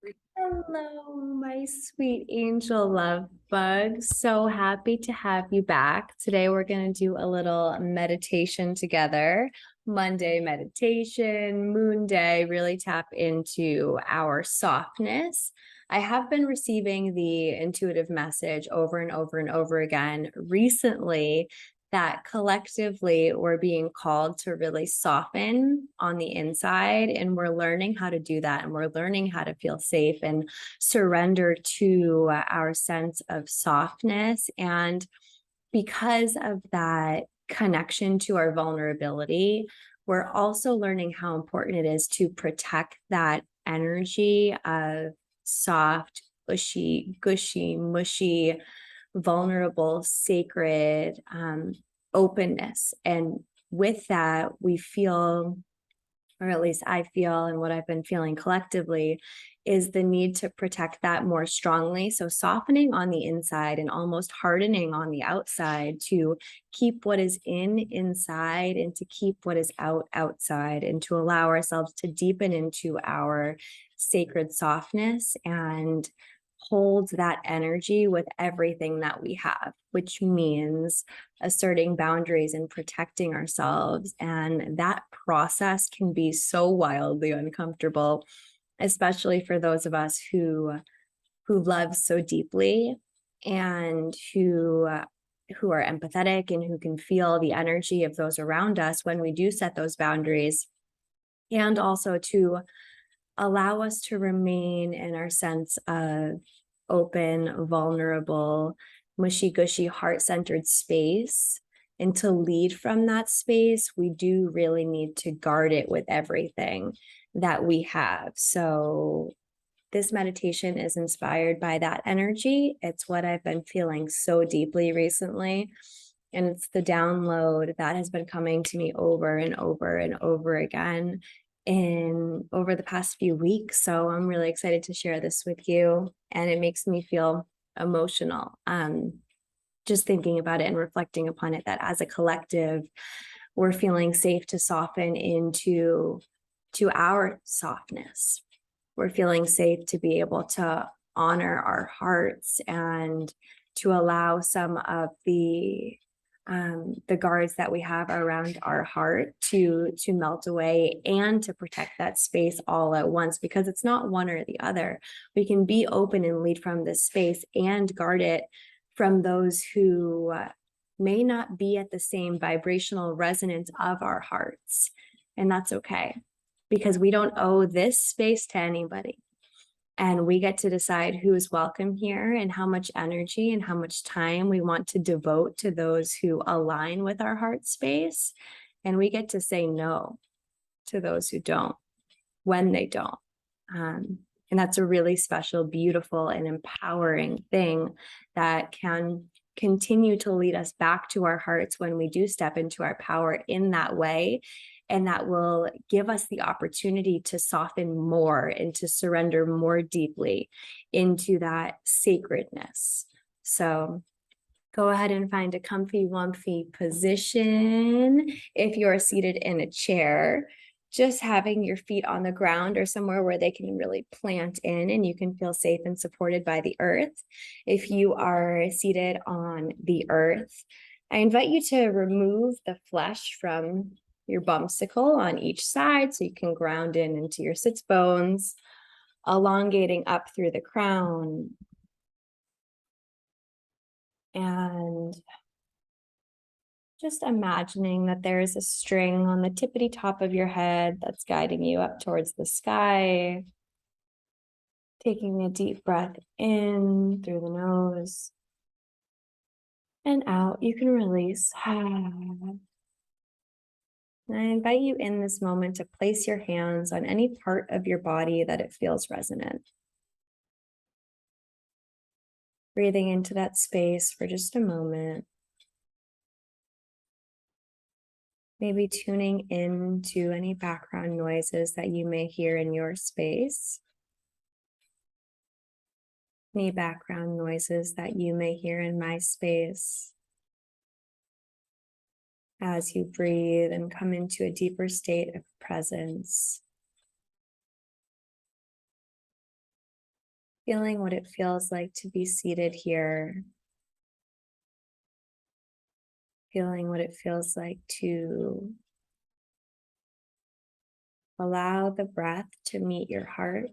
Hello, my sweet angel love bug. So happy to have you back. Today, we're going to do a little meditation together. Monday meditation, moon day, really tap into our softness. I have been receiving the intuitive message over and over and over again recently that collectively we're being called to really soften on the inside, and we're learning how to do that, and we're learning how to feel safe and surrender to our sense of softness. And because of that connection to our vulnerability, we're also learning how important it is to protect that energy of soft, gushy, mushy, vulnerable, sacred openness. And with that, we feel, or at least I feel, and what I've been feeling collectively, is the need to protect that more strongly. So softening on the inside and almost hardening on the outside to keep what is inside and to keep what is outside, and to allow ourselves to deepen into our sacred softness and hold that energy with everything that we have, which means asserting boundaries and protecting ourselves. And that process can be so wildly uncomfortable, especially for those of us who love so deeply and who are empathetic and who can feel the energy of those around us when we do set those boundaries, and also to allow us to remain in our sense of open, vulnerable, mushy gushy, heart-centered space. And to lead from that space, we do really need to guard it with everything that we have. So this meditation is inspired by that energy. It's what I've been feeling so deeply recently. And it's the download that has been coming to me over and over and over again over the past few weeks. So I'm really excited to share this with you. And it makes me feel emotional. Just thinking about it and reflecting upon it, that as a collective, we're feeling safe to soften into our softness. We're feeling safe to be able to honor our hearts and to allow some of the guards that we have around our heart to melt away, and to protect that space all at once, because it's not one or the other. We can be open and lead from this space and guard it from those who may not be at the same vibrational resonance of our hearts. And that's okay, because we don't owe this space to anybody. And we get to decide who is welcome here and how much energy and how much time we want to devote to those who align with our heart space. And we get to say no to those who don't, when they don't. And that's a really special, beautiful, and empowering thing that can continue to lead us back to our hearts when we do step into our power in that way. And that will give us the opportunity to soften more and to surrender more deeply into that sacredness. So go ahead and find a comfy, wumpy position. If you're seated in a chair, just having your feet on the ground or somewhere where they can really plant in and you can feel safe and supported by the earth. If you are seated on the earth, I invite you to remove the flesh from your bumsicle on each side so you can ground into your sits bones, elongating up through the crown. And just imagining that there is a string on the tippity top of your head that's guiding you up towards the sky. Taking a deep breath in through the nose and out. You can release. And I invite you in this moment to place your hands on any part of your body that it feels resonant. Breathing into that space for just a moment. Maybe tuning into any background noises that you may hear in your space. Any background noises that you may hear in my space. As you breathe and come into a deeper state of presence. Feeling what it feels like to be seated here. Feeling what it feels like to allow the breath to meet your heart.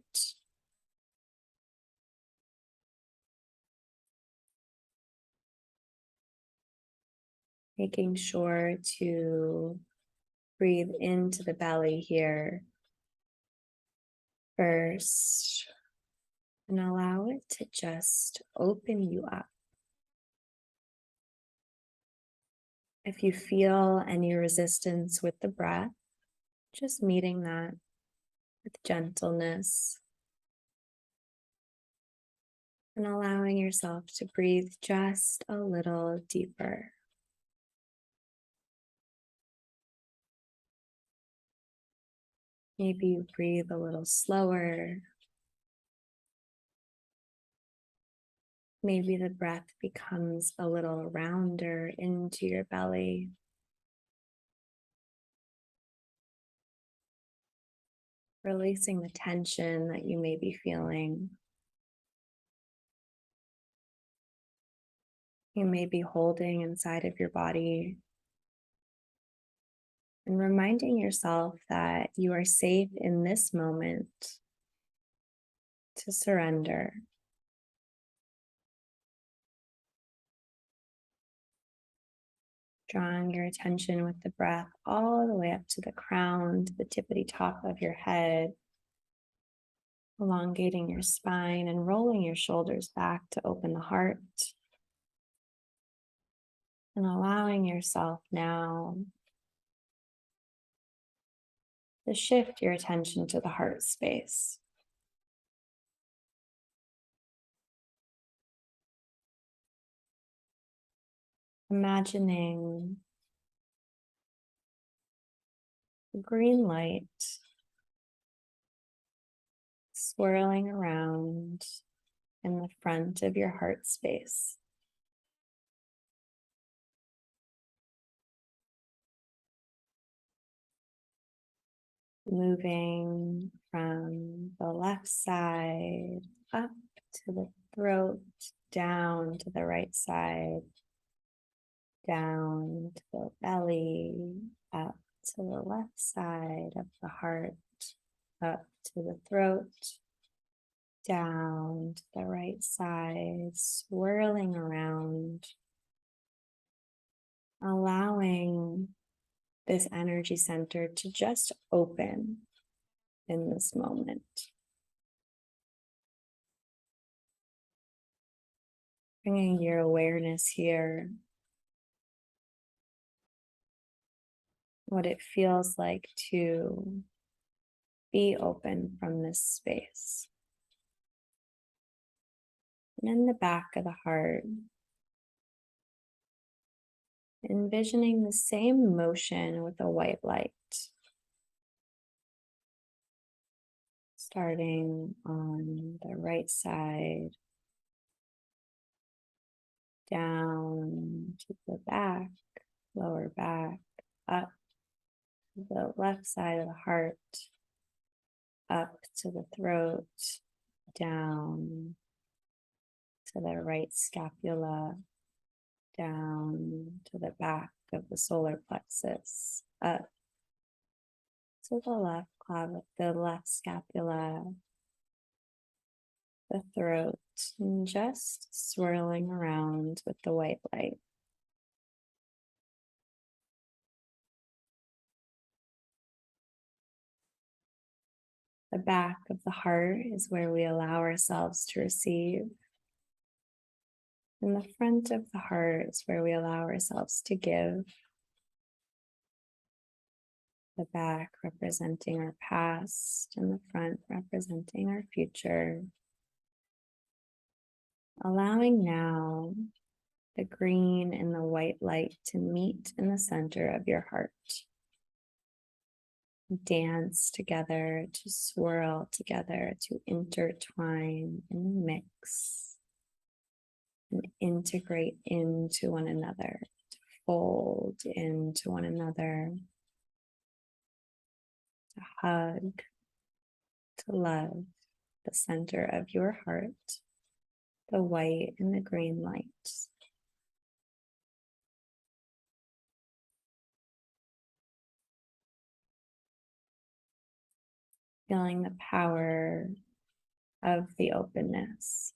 Making sure to breathe into the belly here first and allow it to just open you up. If you feel any resistance with the breath, just meeting that with gentleness and allowing yourself to breathe just a little deeper. Maybe you breathe a little slower. Maybe the breath becomes a little rounder into your belly. Releasing the tension that you may be feeling. You may be holding inside of your body. And reminding yourself that you are safe in this moment to surrender. Drawing your attention with the breath all the way up to the crown, to the tippity top of your head. Elongating your spine and rolling your shoulders back to open the heart. And allowing yourself now to shift your attention to the heart space. Imagining the green light swirling around in the front of your heart space. Moving from the left side up to the throat, down to the right side, down to the belly, up to the left side of the heart, up to the throat, down to the right side, swirling around, allowing this energy center to just open in this moment. Bringing your awareness here, what it feels like to be open from this space. And in the back of the heart, envisioning the same motion with a white light. Starting on the right side, down to the back, lower back, up to the left side of the heart, up to the throat, down to the right scapula, down to the back of the solar plexus, up to the left the left scapula, the throat, and just swirling around with the white light. The back of the heart is where we allow ourselves to receive. And the front of the heart is where we allow ourselves to give. The back representing our past and the front representing our future. Allowing now the green and the white light to meet in the center of your heart. Dance together, to swirl together, to intertwine and mix and integrate into one another, to fold into one another, to hug, to love, the center of your heart, the white and the green light. Feeling the power of the openness.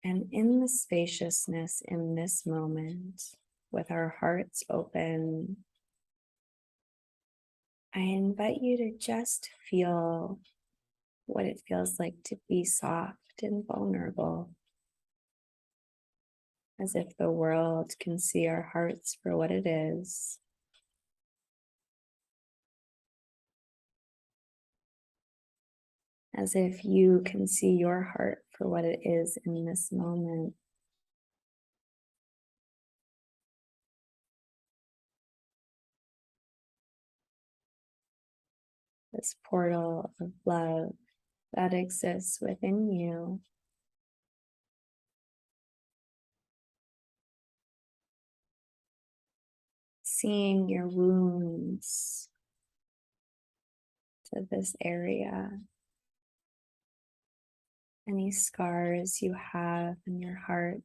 And in the spaciousness in this moment, with our hearts open, I invite you to just feel what it feels like to be soft and vulnerable, as if the world can see our hearts for what it is. As if you can see your heart for what it is in this moment. This portal of love that exists within you. Seeing your wounds to this area. Any scars you have in your heart.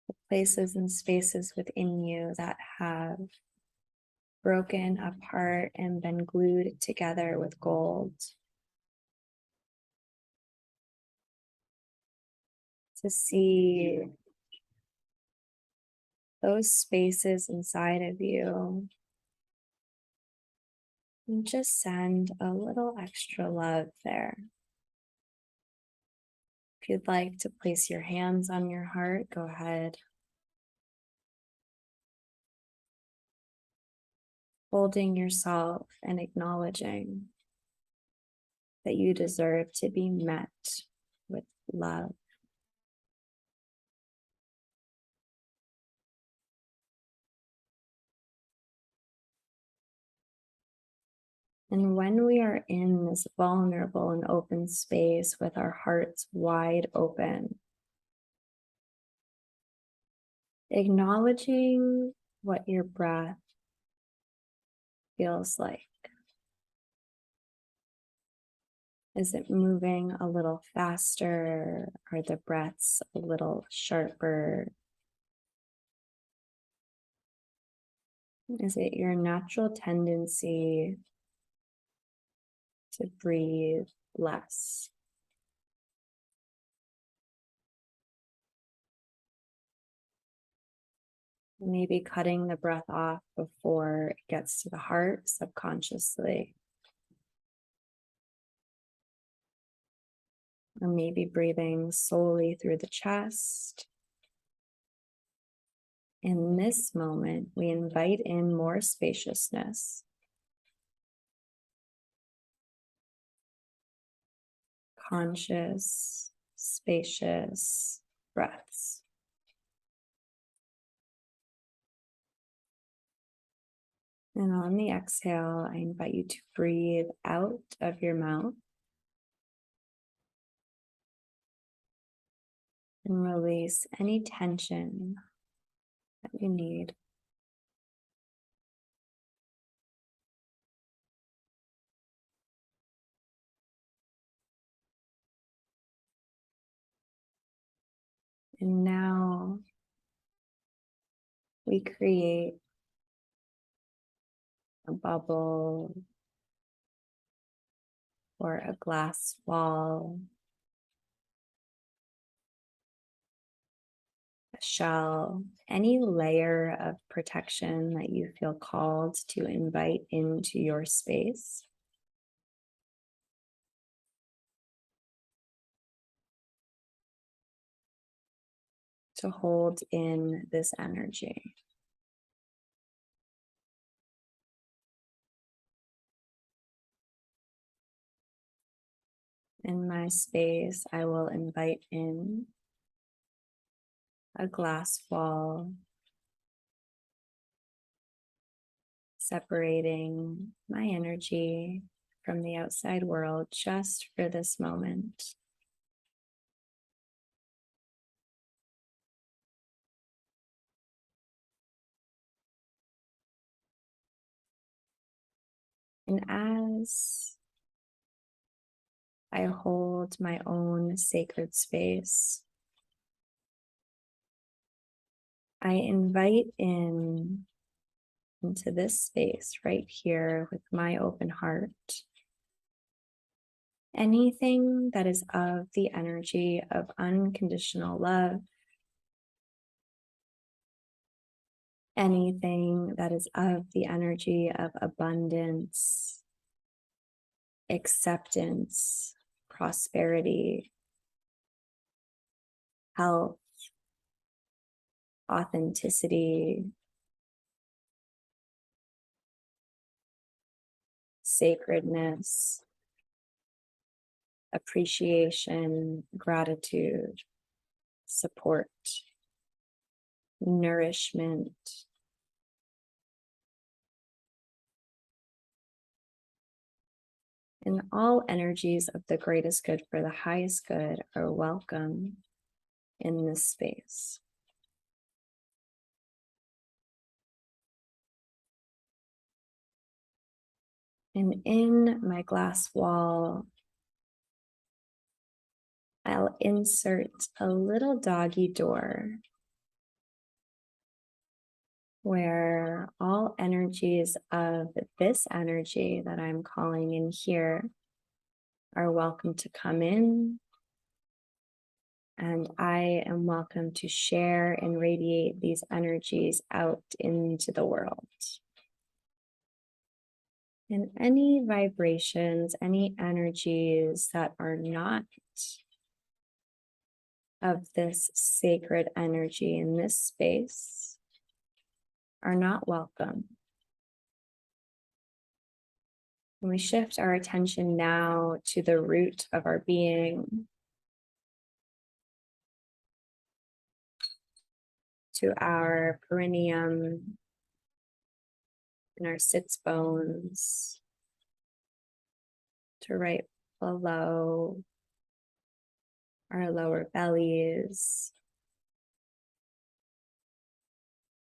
The places and spaces within you that have broken apart and been glued together with gold. To see those spaces inside of you and just send a little extra love there. If you'd like to place your hands on your heart, go ahead. Holding yourself and acknowledging that you deserve to be met with love. And when we are in this vulnerable and open space with our hearts wide open, acknowledging what your breath feels like. Is it moving a little faster? Are the breaths a little sharper? Is it your natural tendency to breathe less? Maybe cutting the breath off before it gets to the heart subconsciously. Or maybe breathing solely through the chest. In this moment, we invite in more spaciousness. Conscious, spacious breaths. And on the exhale, I invite you to breathe out of your mouth and release any tension that you need. And now we create a bubble or a glass wall, a shell, any layer of protection that you feel called to invite into your space. To hold in this energy. In my space, I will invite in a glass wall, separating my energy from the outside world just for this moment. And as I hold my own sacred space, I invite into this space right here with my open heart anything that is of the energy of unconditional love, anything that is of the energy of abundance, acceptance, prosperity, health, authenticity, sacredness, appreciation, gratitude, support, nourishment, and all energies of the greatest good for the highest good are welcome in this space. And in my glass wall, I'll insert a little doggy door where all energies of this energy that I'm calling in here are welcome to come in, and I am welcome to share and radiate these energies out into the world. And any vibrations, any energies that are not of this sacred energy in this space are not welcome. And we shift our attention now to the root of our being, to our perineum and our sits bones, to right below our lower bellies,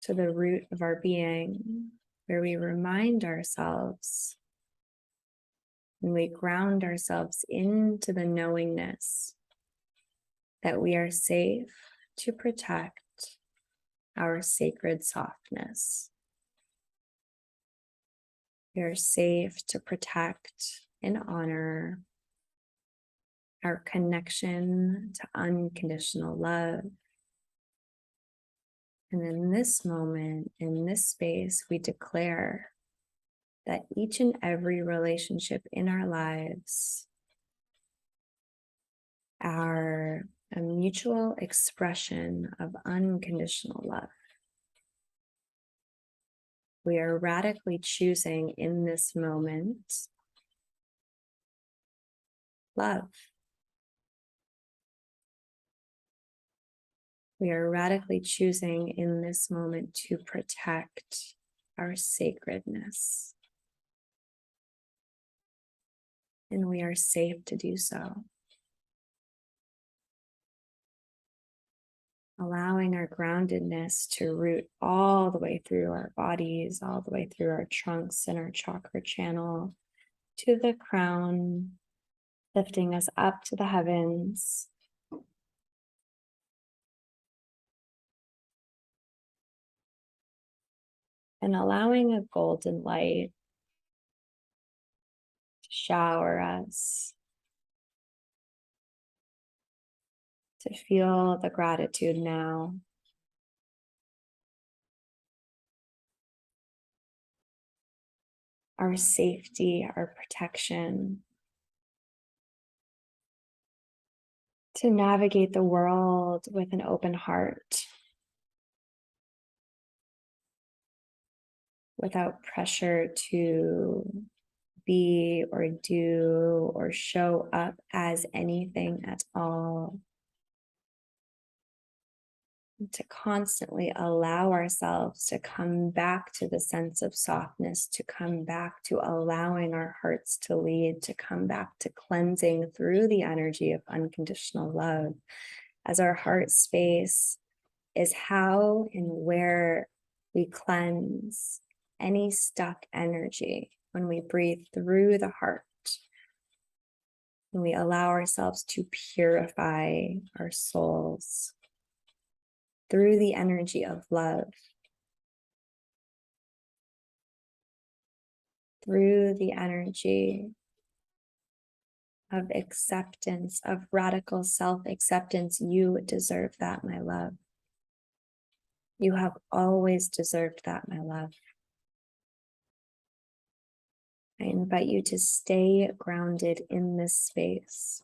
to the root of our being, where we remind ourselves and we ground ourselves into the knowingness that we are safe to protect our sacred softness. We are safe to protect and honor our connection to unconditional love. And in this moment, in this space, we declare that each and every relationship in our lives are a mutual expression of unconditional love. We are radically choosing in this moment love. We are radically choosing in this moment to protect our sacredness. And we are safe to do so. Allowing our groundedness to root all the way through our bodies, all the way through our trunks and our chakra channel to the crown, lifting us up to the heavens. And allowing a golden light to shower us, to feel the gratitude now. Our safety, our protection, to navigate the world with an open heart, without pressure to be or do or show up as anything at all. To constantly allow ourselves to come back to the sense of softness, to come back to allowing our hearts to lead, to come back to cleansing through the energy of unconditional love, as our heart space is how and where we cleanse any stuck energy, when we breathe through the heart, when we allow ourselves to purify our souls through the energy of love, through the energy of acceptance, of radical self-acceptance. You deserve that, my love. You have always deserved that, my love. I invite you to stay grounded in this space,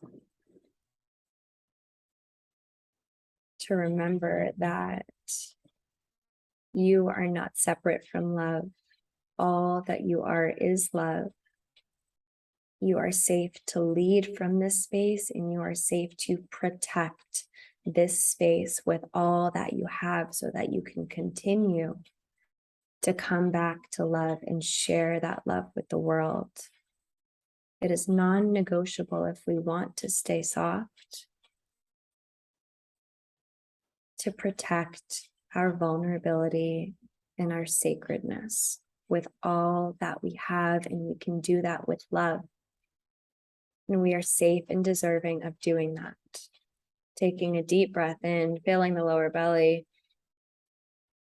to remember that you are not separate from love. All that you are is love. You are safe to lead from this space, and you are safe to protect this space with all that you have so that you can continue to come back to love and share that love with the world. It is non-negotiable if we want to stay soft, to protect our vulnerability and our sacredness with all that we have, and we can do that with love. And we are safe and deserving of doing that. Taking a deep breath in, filling the lower belly,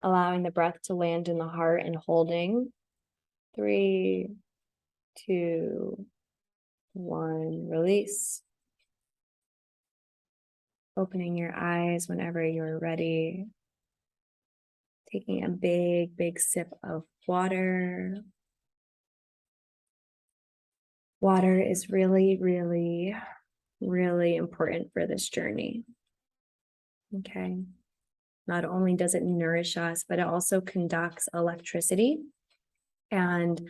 allowing the breath to land in the heart and holding. 3, 2, 1, release. Opening your eyes whenever you're ready. Taking a big, big sip of water. Water is really, really, really important for this journey. Okay. Not only does it nourish us, but it also conducts electricity, and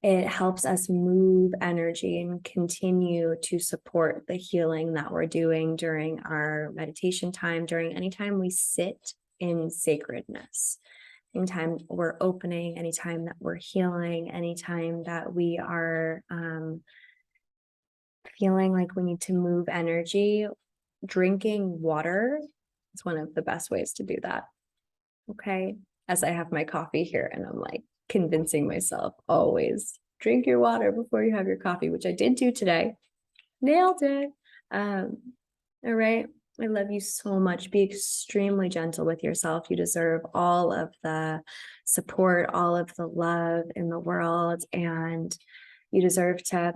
it helps us move energy and continue to support the healing that we're doing during our meditation time, during any time we sit in sacredness, anytime we're opening, anytime that we're healing, anytime that we are feeling like we need to move energy. Drinking water is one of the best ways to do that. Okay. As I have my coffee here, and I'm like convincing myself, always drink your water before you have your coffee, which I did do today. Nailed it. All right. I love you so much. Be extremely gentle with yourself. You deserve all of the support, all of the love in the world, and you deserve to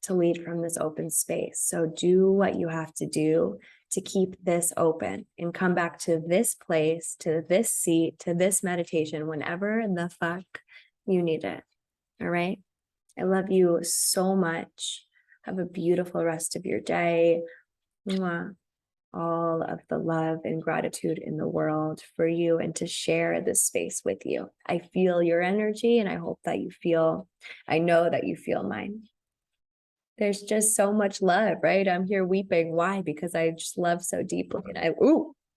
lead from this open space. So do what you have to do to keep this open, and come back to this place, to this seat, to this meditation whenever the fuck you need it. All right. I love you so much. Have a beautiful rest of your day. Mwah. All of the love and gratitude in the world for you, and to share this space with you. I feel your energy, and I hope that you feel, I know that you feel mine. There's just so much love, right? I'm here weeping. Why? Because I just love so deeply. And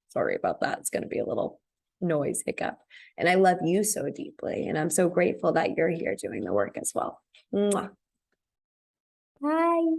sorry about that. It's going to be a little noise hiccup. And I love you so deeply. And I'm so grateful that you're here doing the work as well. Mwah. Bye.